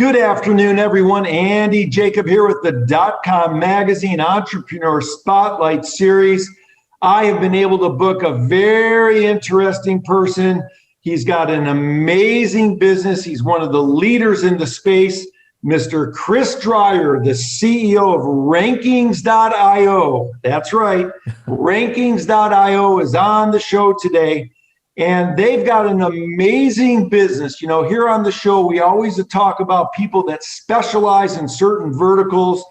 Good afternoon, everyone. Andy Jacob here with the .com magazine Entrepreneur Spotlight Series. I have been able to book a very interesting person. He's got an amazing business. He's one of the leaders in the space, Mr. Chris Dreyer, the CEO of Rankings.io. That's right. Rankings.io is on the show today. And they've got an amazing business. You know, here on the show, we always talk about people that specialize in certain verticals.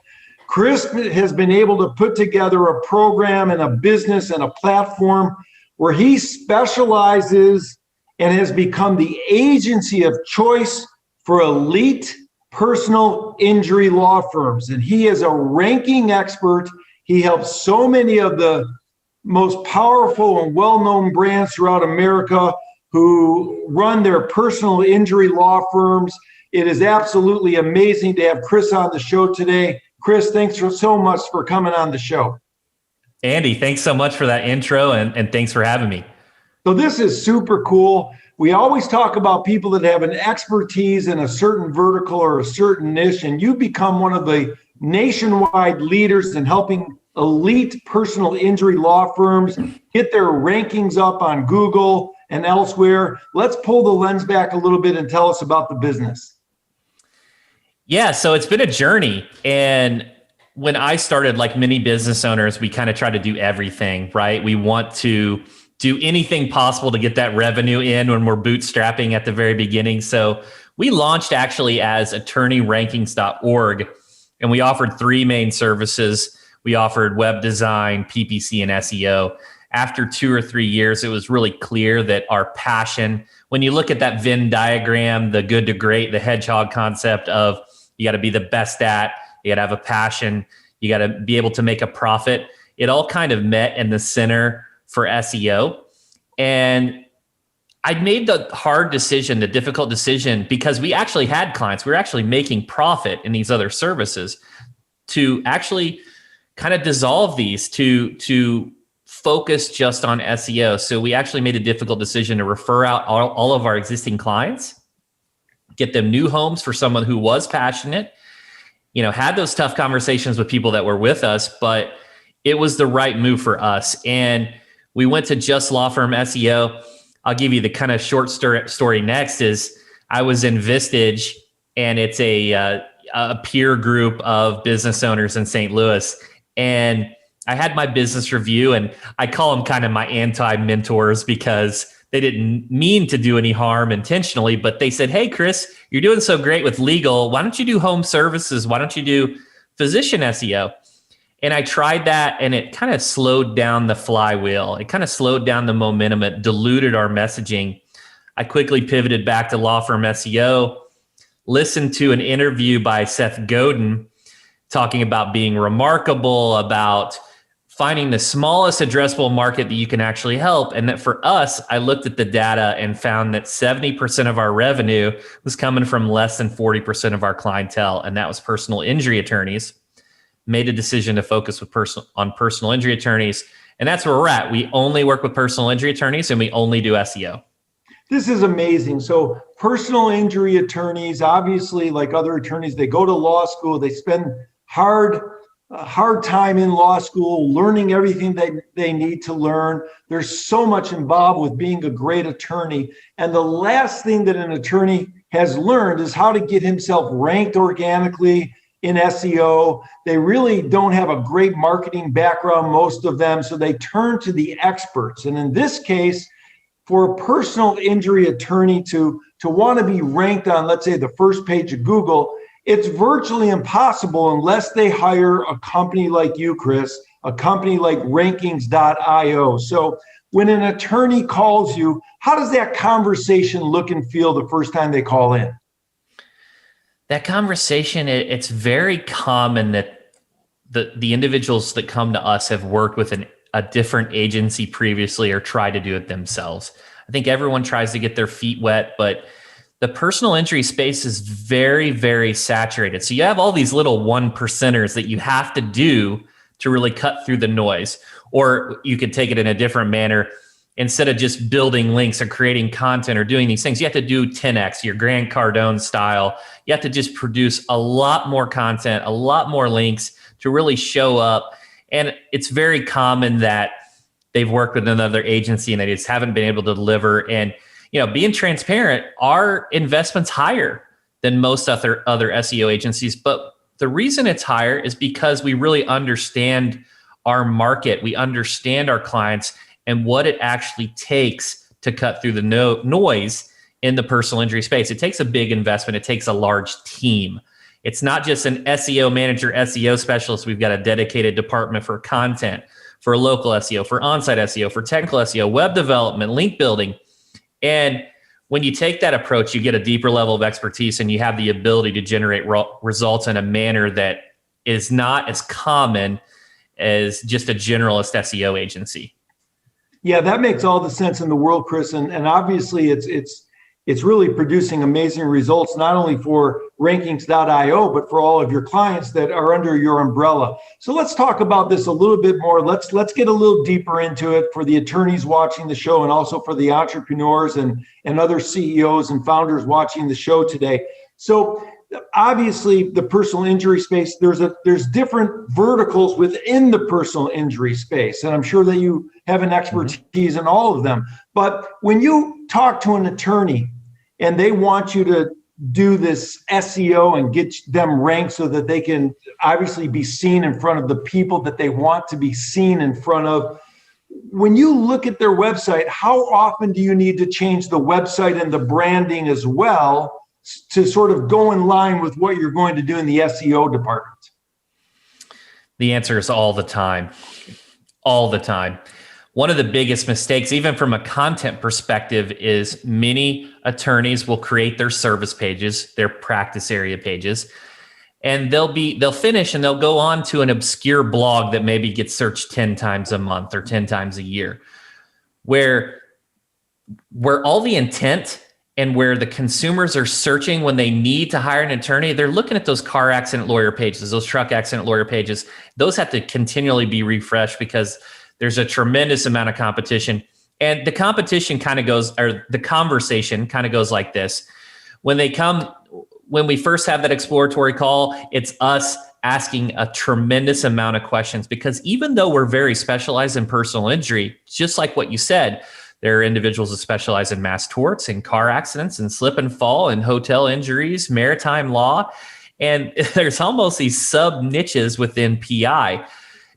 Chris has been able to put together a program and a business and a platform where he specializes and has become the agency of choice for elite personal injury law firms. And he is a ranking expert. He helps so many of the most powerful and well-known brands throughout America who run their personal injury law firms. It is absolutely amazing to have Chris on the show today. Chris, thanks so much for coming on the show. Andy, thanks so much for that intro and thanks for having me. So this is super cool. We always talk about people that have an expertise in a certain vertical or a certain niche, and you become one of the nationwide leaders in helping elite personal injury law firms get their rankings up on Google and elsewhere. Let's pull the lens back a little bit and tell us about the business. Yeah, so it's been a journey. And when I started, like many business owners, we kind of try to do everything, right? We want to do anything possible to get that revenue in when we're bootstrapping at the very beginning. So we launched actually as attorneyrankings.org, and we offered three main services. We offered web design, PPC, and SEO. After 2 or 3 years, it was really clear that our passion, when you look at that Venn diagram, the good to great, the hedgehog concept of you got to be the best at, you got to have a passion, you got to be able to make a profit. It all kind of met in the center for SEO. And I made the hard decision, the difficult decision, because we actually had clients. We were actually making profit in these other services, to actually kind of dissolve these to focus just on SEO. So we actually made a difficult decision to refer out all of our existing clients, get them new homes for someone who was passionate, had those tough conversations with people that were with us, but it was the right move for us. And we went to just law firm SEO. I'll give you the kind of short story next is I was in Vistage, and it's a peer group of business owners in St. Louis. And I had my business review, and I call them kind of my anti-mentors because they didn't mean to do any harm intentionally, but they said, "Hey, Chris, you're doing so great with legal. Why don't you do home services? Why don't you do physician SEO?" And I tried that, and it kind of slowed down the flywheel. It kind of slowed down the momentum. It diluted our messaging. I quickly pivoted back to law firm SEO, listened to an interview by Seth Godin talking about being remarkable, about finding the smallest addressable market that you can actually help. And that for us, I looked at the data and found that 70% of our revenue was coming from less than 40% of our clientele. And that was personal injury attorneys. Made a decision to focus on personal injury attorneys. And that's where we're at. We only work with personal injury attorneys, and we only do SEO. This is amazing. So personal injury attorneys, obviously, like other attorneys, they go to law school, they spend hard time in law school, learning everything that they need to learn. There's so much involved with being a great attorney. And the last thing that an attorney has learned is how to get himself ranked organically in SEO. They really don't have a great marketing background, most of them, so they turn to the experts. And in this case, for a personal injury attorney to want to be ranked on, let's say, the first page of Google, it's virtually impossible unless they hire a company like you, Chris, a company like Rankings.io. So when an attorney calls you, how does that conversation look and feel the first time they call in? That conversation, it's very common that the individuals that come to us have worked with a different agency previously or tried to do it themselves. I think everyone tries to get their feet wet, but the personal injury space is very, very saturated. So you have all these little 1%ers that you have to do to really cut through the noise. Or you could take it in a different manner. instead of just building links or creating content or doing these things, you have to do 10x, your Grant Cardone style. You have to just produce a lot more content, a lot more links to really show up. And it's very common that they've worked with another agency and they just haven't been able to deliver. And, being transparent, our investment's higher than most other SEO agencies. But the reason it's higher is because we really understand our market. We understand our clients and what it actually takes to cut through the noise in the personal injury space. It takes a big investment. It takes a large team. It's not just an SEO manager, SEO specialist. We've got a dedicated department for content, for local SEO, for on-site SEO, for technical SEO, web development, link building. And when you take that approach, you get a deeper level of expertise and you have the ability to generate results in a manner that is not as common as just a generalist SEO agency. Yeah, that makes all the sense in the world, Chris. And obviously it's really producing amazing results, not only for rankings.io, but for all of your clients that are under your umbrella. So let's talk about this a little bit more. Let's get a little deeper into it for the attorneys watching the show and also for the entrepreneurs and other CEOs and founders watching the show today. So obviously the personal injury space, there's different verticals within the personal injury space. And I'm sure that you have an expertise in all of them. But when you talk to an attorney and they want you to do this SEO and get them ranked so that they can obviously be seen in front of the people that they want to be seen in front of, when you look at their website, how often do you need to change the website and the branding as well to sort of go in line with what you're going to do in the SEO department? The answer is all the time. All the time. One of the biggest mistakes, even from a content perspective, is many attorneys will create their service pages, their practice area pages, and they'll finish and they'll go on to an obscure blog that maybe gets searched 10 times a month or 10 times a year, where all the intent and where the consumers are searching when they need to hire an attorney, they're looking at those car accident lawyer pages, those truck accident lawyer pages. Those have to continually be refreshed because there's a tremendous amount of competition. And the competition kind of goes, or the conversation kind of goes like this. When we first have that exploratory call, it's us asking a tremendous amount of questions, because even though we're very specialized in personal injury, just like what you said, there are individuals that specialize in mass torts and car accidents and slip and fall and hotel injuries, maritime law. And there's almost these sub niches within PI.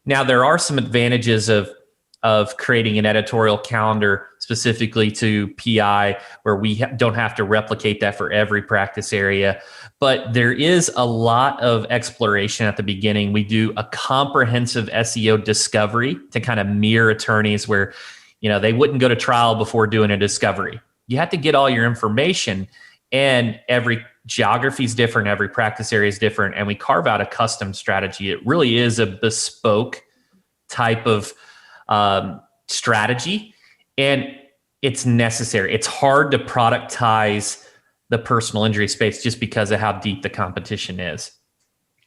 Now, there are some advantages of creating an editorial calendar specifically to PI where we don't have to replicate that for every practice area. But there is a lot of exploration at the beginning. We do a comprehensive SEO discovery to kind of mirror attorneys where, they wouldn't go to trial before doing a discovery. You have to get all your information, and every geography is different. Every practice area is different. And we carve out a custom strategy. It really is a bespoke type of strategy, and it's necessary. It's hard to productize the personal injury space just because of how deep the competition is.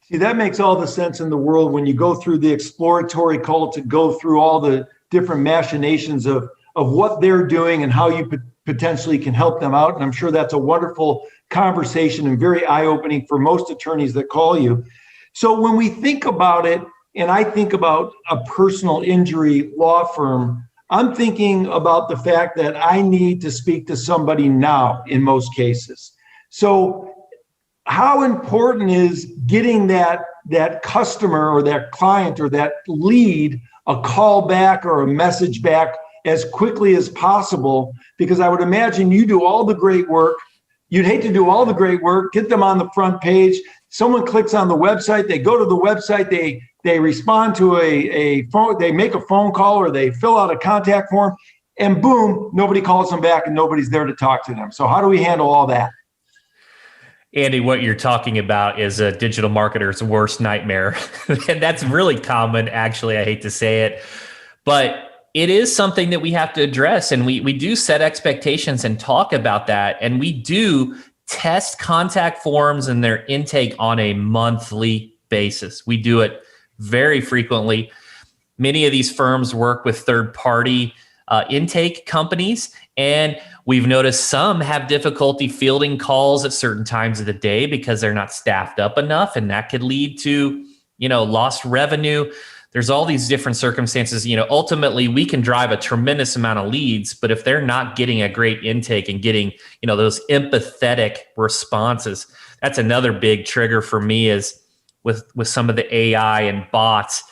See, that makes all the sense in the world when you go through the exploratory call to go through all the different machinations of what they're doing and how you potentially can help them out. And I'm sure that's a wonderful conversation and very eye-opening for most attorneys that call you. So when we think about it, and I think about a personal injury law firm, I'm thinking about the fact that I need to speak to somebody now in most cases. So how important is getting that customer or that client or that lead a call back or a message back as quickly as possible? Because I would imagine you do all the great work. You'd hate to do all the great work, get them on the front page. Someone clicks on the website, they go to the website, they respond to a phone, they make a phone call or they fill out a contact form, and boom, nobody calls them back and nobody's there to talk to them. So how do we handle all that? Andy, what you're talking about is a digital marketer's worst nightmare. And that's really common, actually. I hate to say it, but it is something that we have to address. And we do set expectations and talk about that. And we do test contact forms and their intake on a monthly basis. We do it very frequently. Many of these firms work with third-party intake companies, and we've noticed some have difficulty fielding calls at certain times of the day because they're not staffed up enough, and that could lead to, lost revenue. There's all these different circumstances. Ultimately, we can drive a tremendous amount of leads, but if they're not getting a great intake and getting, those empathetic responses, that's another big trigger for me. Is with some of the AI and bots,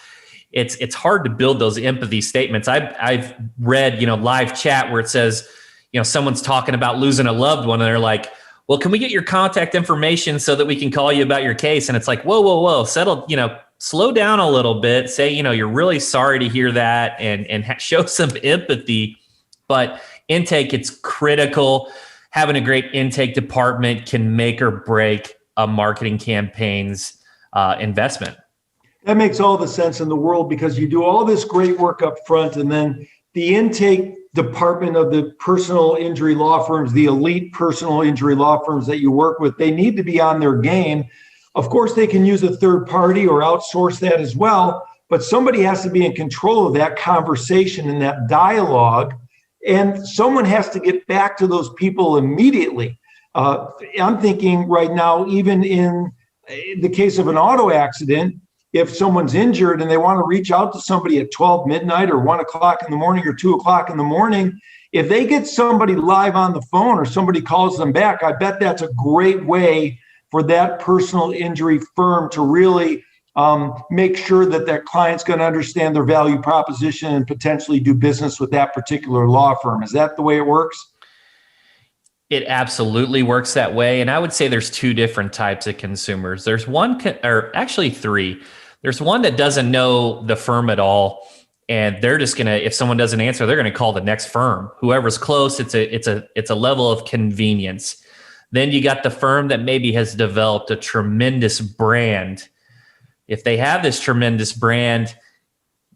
it's hard to build those empathy statements. I've read, live chat where it says, someone's talking about losing a loved one, and they're like, well, can we get your contact information so that we can call you about your case? And it's like, whoa, settle, slow down a little bit. Say, you're really sorry to hear that, and show some empathy. But intake, it's critical. Having a great intake department can make or break a marketing campaign's investment. That makes all the sense in the world, because you do all this great work up front, and then the intake department of the personal injury law firms, the elite personal injury law firms that you work with, they need to be on their game. Of course, they can use a third party or outsource that as well, but somebody has to be in control of that conversation and that dialogue, and someone has to get back to those people immediately. I'm thinking right now, even in the case of an auto accident, if someone's injured and they want to reach out to somebody at 12 midnight or 1 o'clock in the morning or 2 o'clock in the morning, if they get somebody live on the phone or somebody calls them back, I bet that's a great way for that personal injury firm to really make sure that their client's going to understand their value proposition and potentially do business with that particular law firm. Is that the way it works? It absolutely works that way. And I would say there's two different types of consumers. There's one, or actually three. There's one that doesn't know the firm at all, and they're just gonna, if someone doesn't answer, they're gonna call the next firm, whoever's close. It's a level of convenience. Then you got the firm that maybe has developed a tremendous brand. If they have this tremendous brand,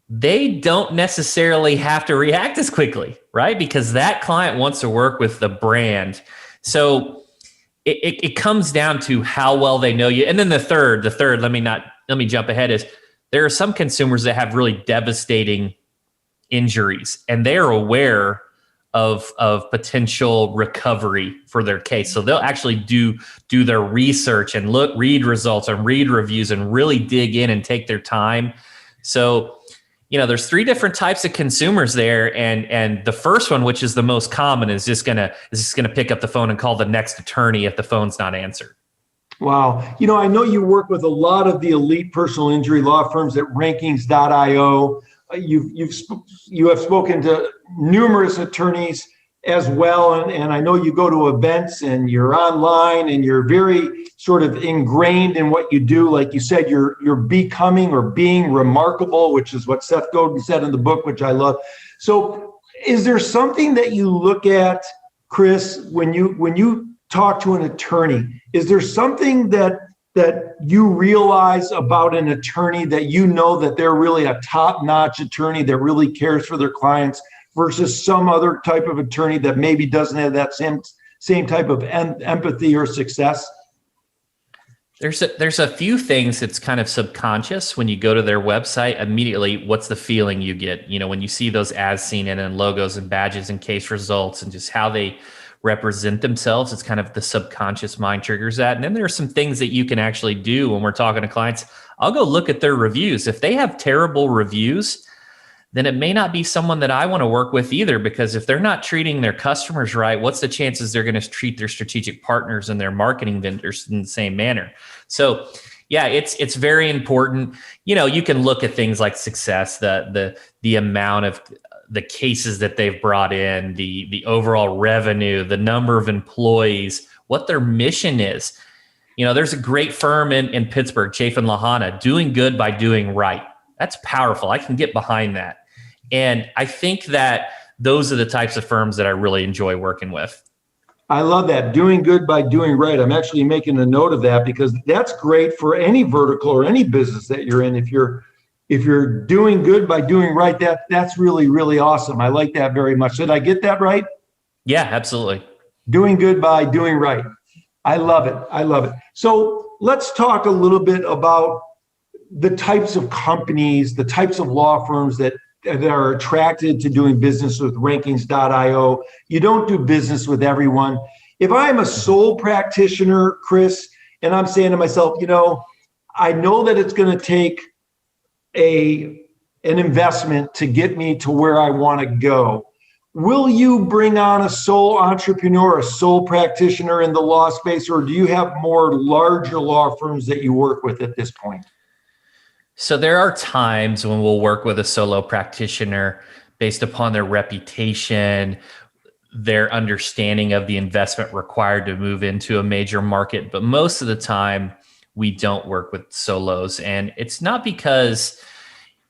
they don't necessarily have to react as quickly, right? Because that client wants to work with the brand. So it comes down to how well they know you. And then the third, let me jump ahead, is there are some consumers that have really devastating injuries, and they are aware of potential recovery for their case. So they'll actually do their research and read results and read reviews and really dig in and take their time. So, there's three different types of consumers there. And the first one, which is the most common, is just gonna pick up the phone and call the next attorney if the phone's not answered. Wow. I know you work with a lot of the elite personal injury law firms at rankings.io. You have spoken to numerous attorneys as well. And I know you go to events and you're online and you're very sort of ingrained in what you do. Like you said, you're becoming or being remarkable, which is what Seth Godin said in the book, which I love. So is there something that you look at, Chris, when you talk to an attorney? Is there something that you realize about an attorney that that they're really a top-notch attorney that really cares for their clients versus some other type of attorney that maybe doesn't have that same type of empathy or success? There's a few things that's kind of subconscious when you go to their website. Immediately, what's the feeling you get? When you see those as seen and logos and badges and case results and just how they represent themselves, it's kind of the subconscious mind triggers that. And then there are some things that you can actually do when we're talking to clients. I'll go look at their reviews. If they have terrible reviews, then it may not be someone that I want to work with either, because if they're not treating their customers right, what's the chances they're going to treat their strategic partners and their marketing vendors in the same manner? So yeah, it's very important. You can look at things like success, the amount of the cases that they've brought in, the overall revenue, the number of employees, what their mission is. There's a great firm in Pittsburgh, Chafin Lahana, doing good by doing right. That's powerful. I can get behind that. And I think that those are the types of firms that I really enjoy working with. I love that. Doing good by doing right. I'm actually making a note of that, because that's great for any vertical or any business that you're in. If you're doing good by doing right, that's really, really awesome. I like that very much. Did I get that right? Yeah, absolutely. Doing good by doing right. I love it. I love it. So let's talk a little bit about the types of companies, the types of law firms that that are attracted to doing business with rankings.io. You don't do business with everyone. If I'm a sole practitioner, Chris, and I'm saying to myself, I know that it's going to take an investment to get me to where I want to go. Will you bring on a sole entrepreneur, a sole practitioner in the law space, or do you have more larger law firms that you work with at this point? So there are times when we'll work with a solo practitioner based upon their reputation, their understanding of the investment required to move into a major market. But most of the time, we don't work with solos. And it's not because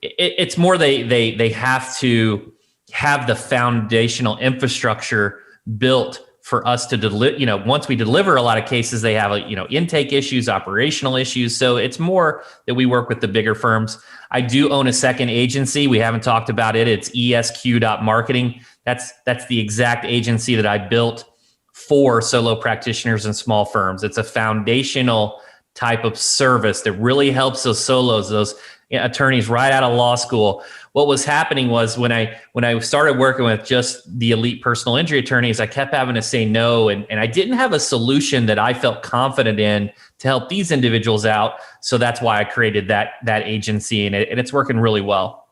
it's more they have to have the foundational infrastructure built for us to deliver. Once we deliver a lot of cases, they have intake issues, operational issues. So it's more that we work with the bigger firms. I do own a second agency. We haven't talked about it. It's ESQ.Marketing. That's the exact agency that I built for solo practitioners and small firms. It's a foundational type of service that really helps those solos, those attorneys right out of law school. What was happening was when I started working with just the elite personal injury attorneys, I kept having to say no, and I didn't have a solution that I felt confident in to help these individuals out. So that's why I created that agency, and it's working really well.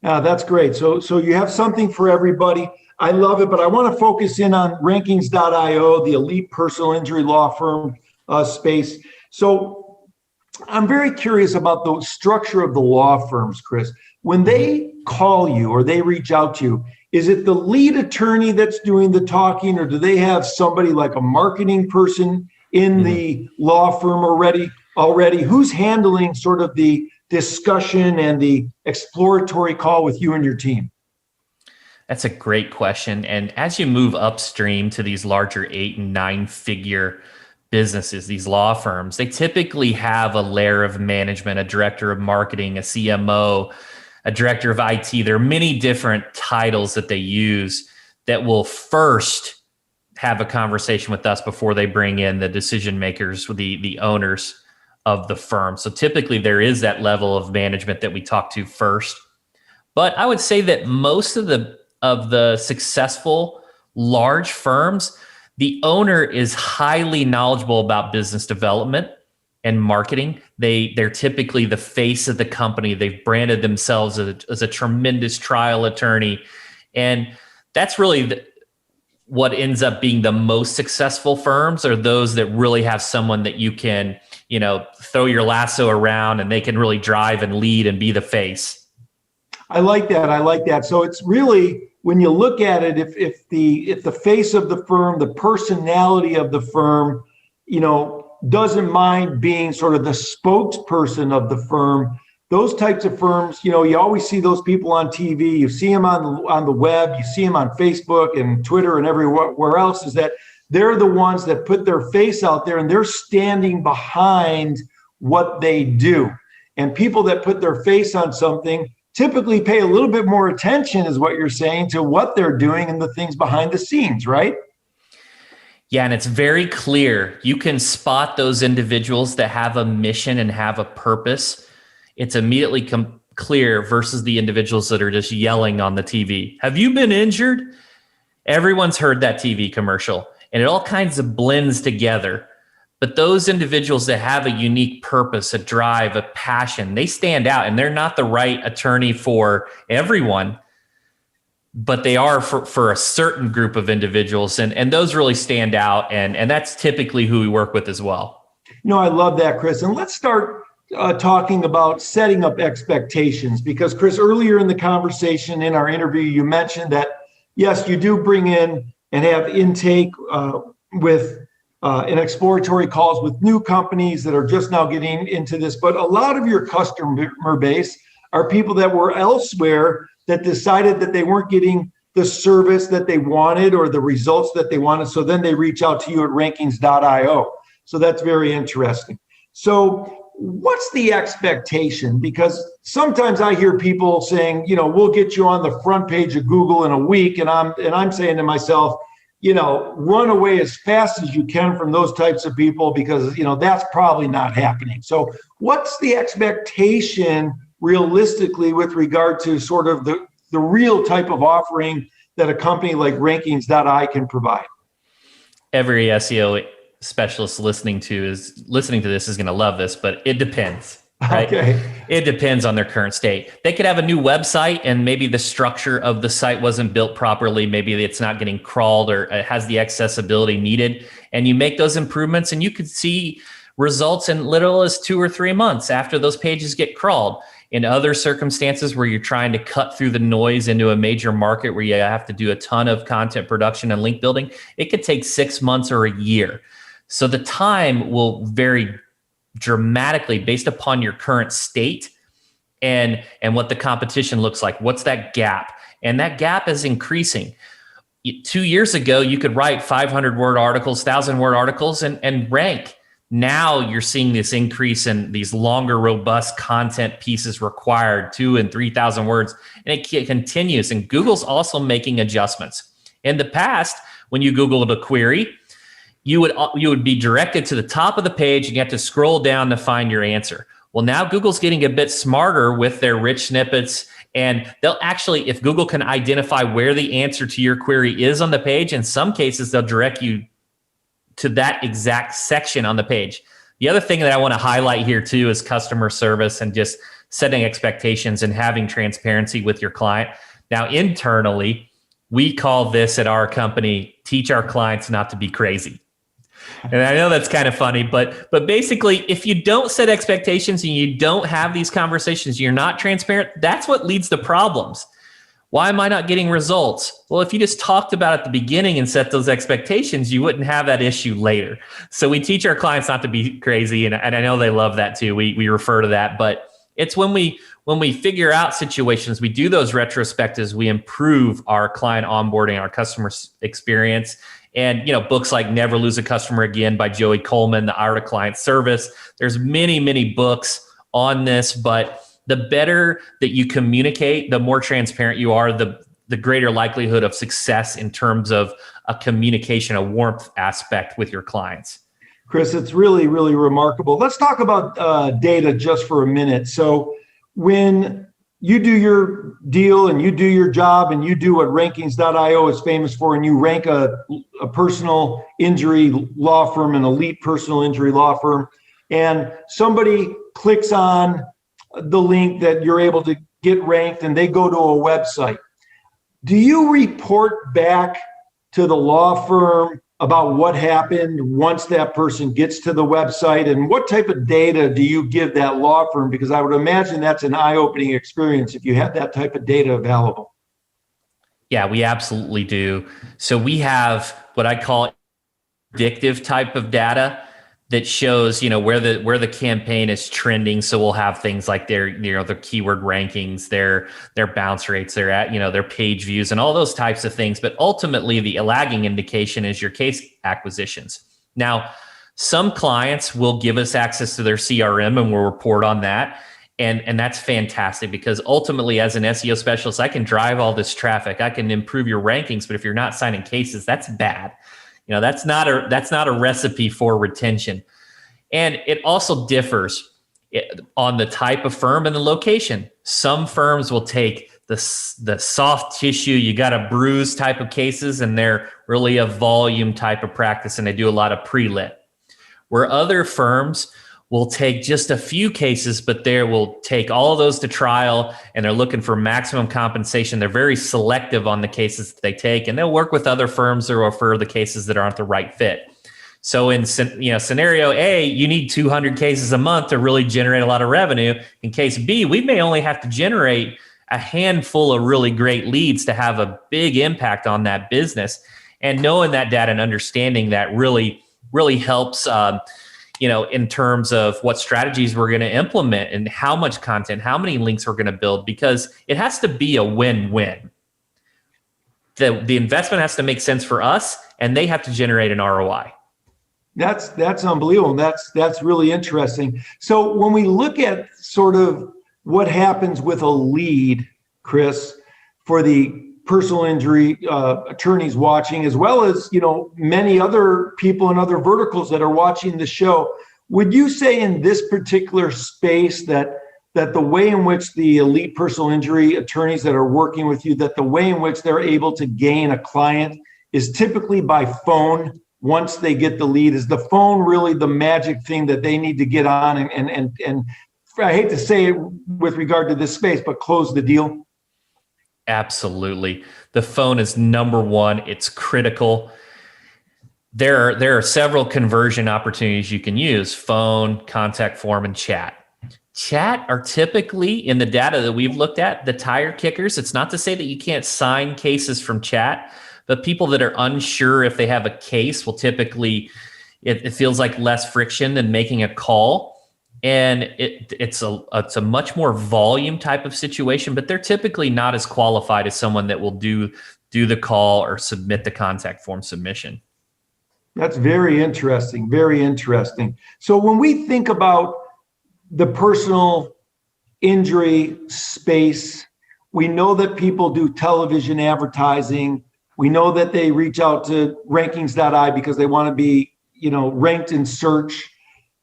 That's great. So you have something for everybody. I love it, but I want to focus in on rankings.io, the elite personal injury law firm space. So I'm very curious about the structure of the law firms, Chris. When they call you or they reach out to you, is it the lead attorney that's doing the talking, or do they have somebody like a marketing person in the law firm already? Who's handling sort of the discussion and the exploratory call with you and your team? That's a great question. And as you move upstream to these larger 8 and 9 figure businesses, these law firms, they typically have a layer of management, a director of marketing, a CMO, a director of IT. There are many different titles that they use that will first have a conversation with us before they bring in the decision makers, the owners of the firm. So typically there is that level of management that we talk to first. But I would say that most of the successful large firms, the owner is highly knowledgeable about business development and marketing. They're typically the face of the company. They've branded themselves as a tremendous trial attorney. And that's really what ends up being the most successful firms, are those that really have someone that you can, throw your lasso around and they can really drive and lead and be the face. I like that. So it's really, when you look at it, if the face of the firm, the personality of the firm, doesn't mind being sort of the spokesperson of the firm, those types of firms, you always see those people on TV, you see them on the web, you see them on Facebook and Twitter and everywhere else, is that they're the ones that put their face out there and they're standing behind what they do. And people that put their face on something typically pay a little bit more attention, is what you're saying, to what they're doing and the things behind the scenes, right? Yeah, and it's very clear. You can spot those individuals that have a mission and have a purpose. It's immediately clear versus the individuals that are just yelling on the TV. Have you been injured? Everyone's heard that TV commercial, and it all kinds of blends together. But those individuals that have a unique purpose, a drive, a passion, they stand out, and they're not the right attorney for everyone, but they are for a certain group of individuals. And those really stand out. And that's typically who we work with as well. I love that, Chris. And let's start talking about setting up expectations, because Chris, earlier in the conversation in our interview, you mentioned that, yes, you do bring in and have intake with and exploratory calls with new companies that are just now getting into this. But a lot of your customer base are people that were elsewhere that decided that they weren't getting the service that they wanted or the results that they wanted. So then they reach out to you at rankings.io. So that's very interesting. So what's the expectation? Because sometimes I hear people saying, we'll get you on the front page of Google in a week. And I'm saying to myself, run away as fast as you can from those types of people, because, that's probably not happening. So what's the expectation realistically with regard to sort of the the real type of offering that a company like Rankings.I can provide? Every SEO specialist listening to this is going to love this, but it depends. Right? Okay. It depends on their current state. They could have a new website and maybe the structure of the site wasn't built properly. Maybe it's not getting crawled or it has the accessibility needed. And you make those improvements and you could see results in little as 2 or 3 months after those pages get crawled. In other circumstances where you're trying to cut through the noise into a major market where you have to do a ton of content production and link building, it could take 6 months or a year. So the time will vary dramatically based upon your current state and what the competition looks like. What's that gap? And that gap is increasing. 2 years ago, you could write 500-word articles, 1,000-word articles and rank. Now you're seeing this increase in these longer, robust content pieces required, 2,000 and 3,000 words, and it continues. And Google's also making adjustments. In the past, when you Googled a query, you would be directed to the top of the page and you have to scroll down to find your answer. Well, now Google's getting a bit smarter with their rich snippets, and they'll actually, if Google can identify where the answer to your query is on the page, in some cases, they'll direct you to that exact section on the page. The other thing that I want to highlight here too is customer service and just setting expectations and having transparency with your client. Now, internally, we call this at our company, teach our clients not to be crazy. And I know that's kind of funny, but basically, if you don't set expectations and you don't have these conversations, you're not transparent, that's what leads to problems. Why am I not getting results? Well, if you just talked about it at the beginning and set those expectations, you wouldn't have that issue later. So we teach our clients not to be crazy, and I know they love that too. We refer to that, but it's when we figure out situations, we do those retrospectives, we improve our client onboarding, our customer experience. And, books like Never Lose a Customer Again by Joey Coleman, The Art of Client Service. There's many, many books on this, but the better that you communicate, the more transparent you are, the greater likelihood of success in terms of a communication, a warmth aspect with your clients. Chris, it's really, really remarkable. Let's talk about data just for a minute. So when you do your deal and you do your job and you do what Rankings.io is famous for, and you rank a personal injury law firm, an elite personal injury law firm, and somebody clicks on the link that you're able to get ranked and they go to a website. Do you report back to the law firm about what happened once that person gets to the website, and what type of data do you give that law firm? Because I would imagine that's an eye-opening experience if you have that type of data available. Yeah, we absolutely do. So we have what I call predictive type of data that shows, where the campaign is trending. So we'll have things like their keyword rankings, their bounce rates, their page views, and all those types of things. But ultimately, the lagging indication is your case acquisitions. Now, some clients will give us access to their CRM and we'll report on that. And that's fantastic, because ultimately, as an SEO specialist, I can drive all this traffic. I can improve your rankings, but if you're not signing cases, that's bad. That's not a recipe for retention. And it also differs on the type of firm and the location. Some firms will take the soft tissue, you got a bruise type of cases, and they're really a volume type of practice, and they do a lot of pre-lit. Where other firms will take just a few cases, but they will take all of those to trial, and they're looking for maximum compensation. They're very selective on the cases that they take, and they'll work with other firms to refer the cases that aren't the right fit. So in scenario A, you need 200 cases a month to really generate a lot of revenue. In case B, we may only have to generate a handful of really great leads to have a big impact on that business. And knowing that data and understanding that really, really helps in terms of what strategies we're going to implement and how much content, how many links we're going to build, because it has to be a win-win. The investment has to make sense for us, and they have to generate an ROI. That's unbelievable. That's really interesting. So when we look at sort of what happens with a lead, Chris, for the personal injury attorneys watching, as well as many other people in other verticals that are watching the show, would you say in this particular space that that the way in which the elite personal injury attorneys that are working with you, that the way in which they're able to gain a client is typically by phone. Once they get the lead, is the phone really the magic thing that they need to get on and I hate to say it with regard to this space, but close the deal? Absolutely. The phone is number one. It's critical. There are several conversion opportunities you can use: phone, contact form, and chat. Chat are typically, in the data that we've looked at, the tire kickers. It's not to say that you can't sign cases from chat, but people that are unsure if they have a case will typically, it feels like less friction than making a call. And it's a much more volume type of situation, but they're typically not as qualified as someone that will do the call or submit the contact form submission. That's very interesting. Very interesting. So when we think about the personal injury space, we know that people do television advertising. We know that they reach out to rankings.ai because they want to be, ranked in search.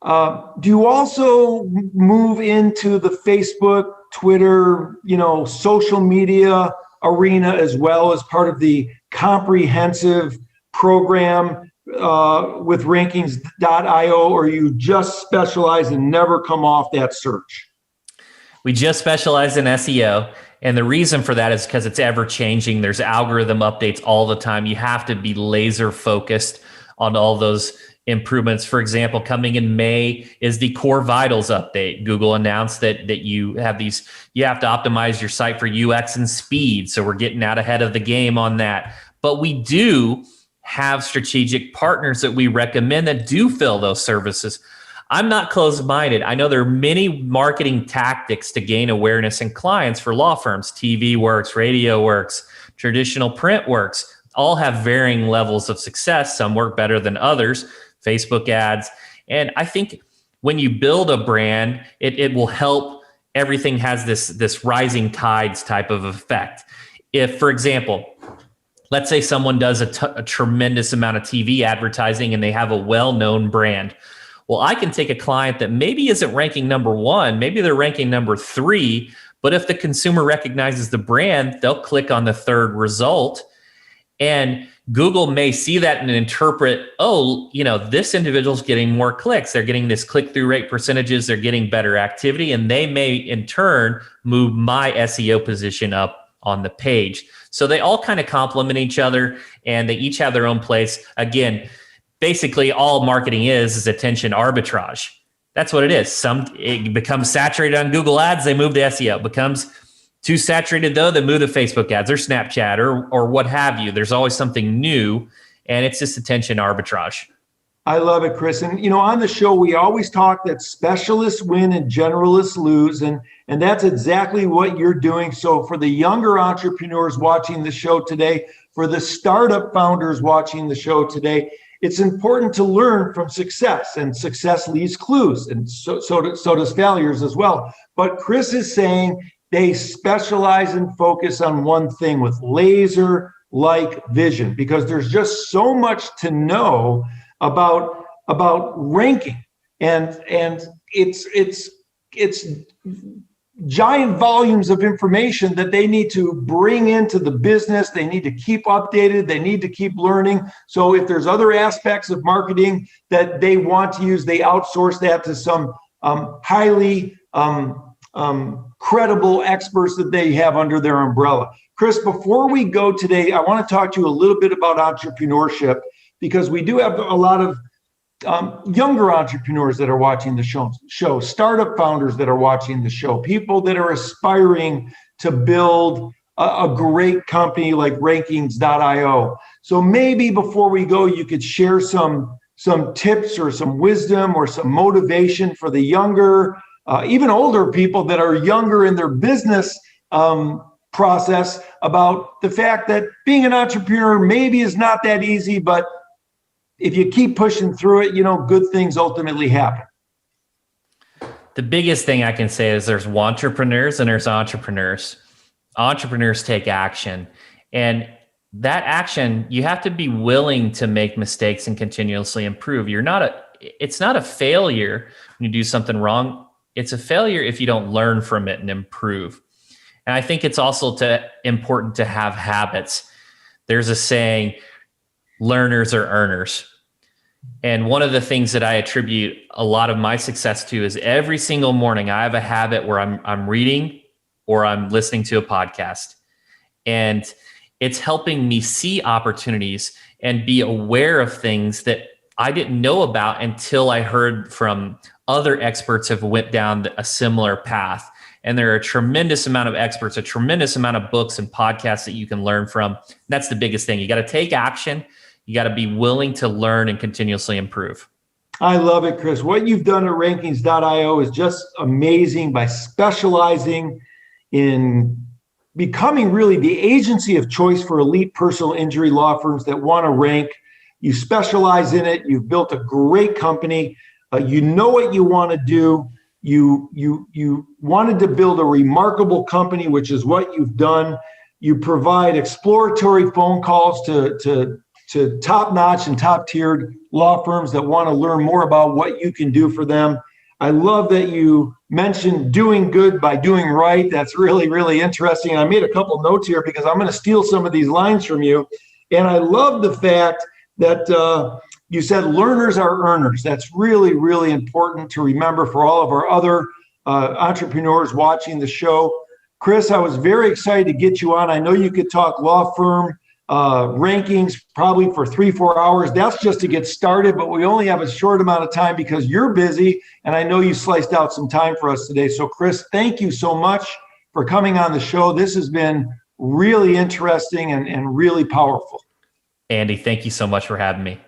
Do you also move into the Facebook, Twitter, social media arena as well as part of the comprehensive program with rankings.io, or you just specialize and never come off that search? We just specialize in SEO. And the reason for that is because it's ever changing. There's algorithm updates all the time. You have to be laser focused on all those improvements. For example, coming in May is the Core Vitals update. Google announced that you have to optimize your site for UX and speed. So we're getting out ahead of the game on that. But we do have strategic partners that we recommend that do fill those services. I'm not closed-minded. I know there are many marketing tactics to gain awareness and clients for law firms. TV works, radio works, traditional print works. All have varying levels of success. Some work better than others. Facebook ads. And I think when you build a brand, it will help. Everything has this rising tides type of effect. If, for example, let's say someone does a tremendous amount of TV advertising and they have a well-known brand. Well, I can take a client that maybe isn't ranking number one, maybe they're ranking number 3, but if the consumer recognizes the brand, they'll click on the third result. And Google may see that and interpret, this individual's getting more clicks. They're getting this click-through rate percentages. They're getting better activity, and they may in turn move my SEO position up on the page. So they all kind of complement each other, and they each have their own place. Again, basically all marketing is attention arbitrage. That's what it is. It becomes saturated on Google ads, they move to SEO. It becomes too saturated though, they move to Facebook ads or Snapchat or what have you. There's always something new, and it's just attention arbitrage. I love it, Chris. And on the show, we always talk that specialists win and generalists lose. And that's exactly what you're doing. So for the younger entrepreneurs watching the show today, for the startup founders watching the show today, it's important to learn from success, and success leaves clues, and so does failures as well. But Chris is saying they specialize and focus on one thing with laser-like vision, because there's just so much to know about ranking, and it's giant volumes of information that they need to bring into the business. They need to keep updated. They need to keep learning. So if there's other aspects of marketing that they want to use, they outsource that to some highly credible experts that they have under their umbrella. Chris, before we go today, I want to talk to you a little bit about entrepreneurship, because we do have a lot of younger entrepreneurs that are watching the show, startup founders that are watching the show, people that are aspiring to build a great company like rankings.io. So maybe before we go, you could share some tips or some wisdom or some motivation for the younger, even older people that are younger in their business process, about the fact that being an entrepreneur maybe is not that easy, but if you keep pushing through it, good things ultimately happen. The biggest thing I can say is there's entrepreneurs and there's entrepreneurs. Entrepreneurs take action, and that action, you have to be willing to make mistakes and continuously improve. It's not a failure when you do something wrong. it's a failure if you don't learn from it and improve. And I think it's also important to have habits. There's a saying, learners are earners. And one of the things that I attribute a lot of my success to is every single morning I have a habit where I'm reading or I'm listening to a podcast. And it's helping me see opportunities and be aware of things that I didn't know about until I heard from other experts who went down a similar path. And there are a tremendous amount of experts, a tremendous amount of books and podcasts that you can learn from. That's the biggest thing. You got to take action. You got to be willing to learn and continuously improve. I love it, Chris. What you've done at rankings.io is just amazing by specializing in becoming really the agency of choice for elite personal injury law firms that want to rank. You specialize in it. You've built a great company. You know what you want to do. You wanted to build a remarkable company, which is what you've done. You provide exploratory phone calls to top-notch and top-tiered law firms that want to learn more about what you can do for them. I love that you mentioned doing good by doing right. That's really, really interesting. And I made a couple notes here because I'm going to steal some of these lines from you. And I love the fact that you said learners are earners. That's really, really important to remember for all of our other entrepreneurs watching the show. Chris, I was very excited to get you on. I know you could talk law firm rankings probably for 3-4 hours. That's just to get started, but we only have a short amount of time because you're busy, and I know you sliced out some time for us today. So Chris, thank you so much for coming on the show. This has been really interesting and really powerful. Andy, thank you so much for having me.